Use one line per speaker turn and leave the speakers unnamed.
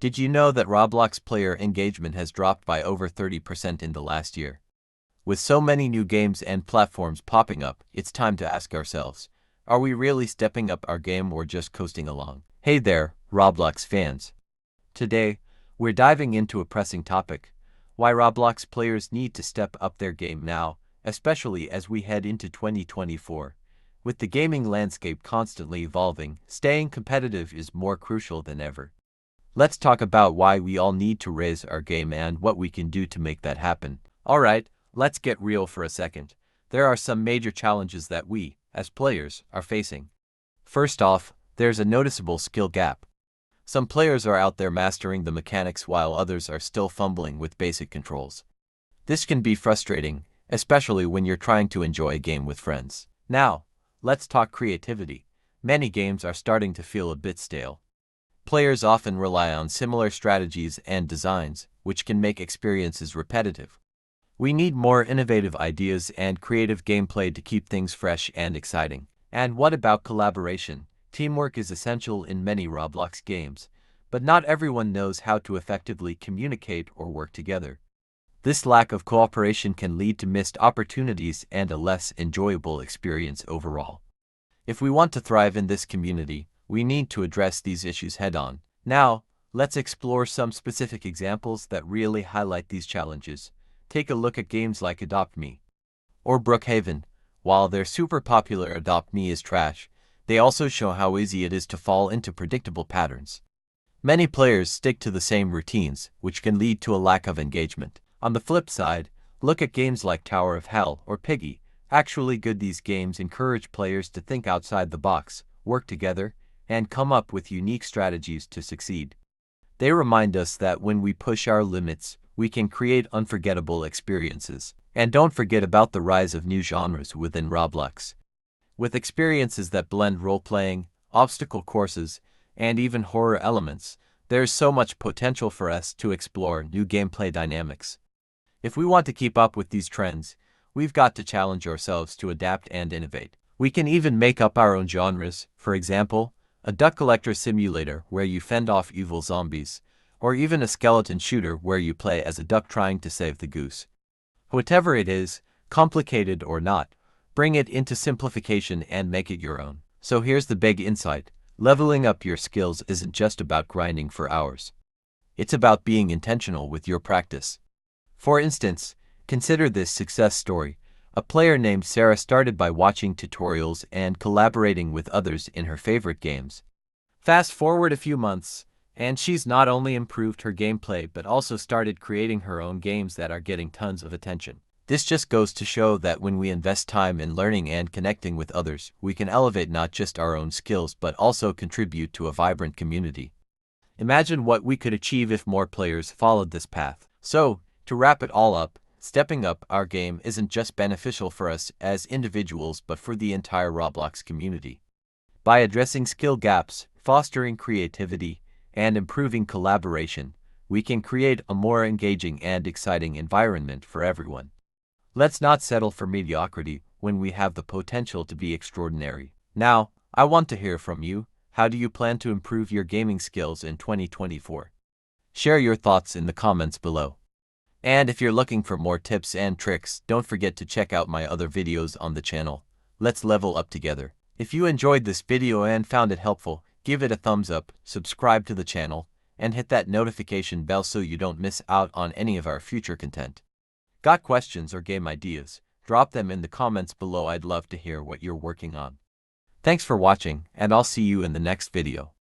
Did you know that Roblox player engagement has dropped by over 30% in the last year? With so many new games and platforms popping up, it's time to ask ourselves, are we really stepping up our game or just coasting along? Hey there, Roblox fans. Today, we're diving into a pressing topic: why Roblox players need to step up their game now, especially as we head into 2024. With the gaming landscape constantly evolving, staying competitive is more crucial than ever. Let's talk about why we all need to raise our game and what we can do to make that happen. Alright, let's get real for a second. There are some major challenges that we, as players, are facing. First off, there's a noticeable skill gap. Some players are out there mastering the mechanics while others are still fumbling with basic controls. This can be frustrating, especially when you're trying to enjoy a game with friends. Now, let's talk creativity. Many games are starting to feel a bit stale. Players often rely on similar strategies and designs, which can make experiences repetitive. We need more innovative ideas and creative gameplay to keep things fresh and exciting. And what about collaboration? Teamwork is essential in many Roblox games, but not everyone knows how to effectively communicate or work together. This lack of cooperation can lead to missed opportunities and a less enjoyable experience overall. If we want to thrive in this community, we need to address these issues head-on. Now, let's explore some specific examples that really highlight these challenges. Take a look at games like Adopt Me or Brookhaven. While they're super popular, Adopt Me is trash. They also show how easy it is to fall into predictable patterns. Many players stick to the same routines, which can lead to a lack of engagement. On the flip side, look at games like Tower of Hell or Piggy. Actually good, these games encourage players to think outside the box, work together, and come up with unique strategies to succeed. They remind us that when we push our limits, we can create unforgettable experiences. And don't forget about the rise of new genres within Roblox. With experiences that blend role-playing, obstacle courses, and even horror elements, there's so much potential for us to explore new gameplay dynamics. If we want to keep up with these trends, we've got to challenge ourselves to adapt and innovate. We can even make up our own genres, for example, a duck collector simulator where you fend off evil zombies, or even a skeleton shooter where you play as a duck trying to save the goose. Whatever it is, complicated or not, bring it into simplification and make it your own. So here's the big insight: leveling up your skills isn't just about grinding for hours. It's about being intentional with your practice. For instance, consider this success story. A player named Sarah started by watching tutorials and collaborating with others in her favorite games. Fast forward a few months, and she's not only improved her gameplay but also started creating her own games that are getting tons of attention. This just goes to show that when we invest time in learning and connecting with others, we can elevate not just our own skills but also contribute to a vibrant community. Imagine what we could achieve if more players followed this path. So, to wrap it all up, stepping up our game isn't just beneficial for us as individuals but for the entire Roblox community. By addressing skill gaps, fostering creativity, and improving collaboration, we can create a more engaging and exciting environment for everyone. Let's not settle for mediocrity when we have the potential to be extraordinary. Now, I want to hear from you. How do you plan to improve your gaming skills in 2024? Share your thoughts in the comments below. And if you're looking for more tips and tricks, don't forget to check out my other videos on the channel. Let's level up together. If you enjoyed this video and found it helpful, give it a thumbs up, subscribe to the channel, and hit that notification bell so you don't miss out on any of our future content. Got questions or game ideas? Drop them in the comments below. I'd love to hear what you're working on. Thanks for watching, and I'll see you in the next video.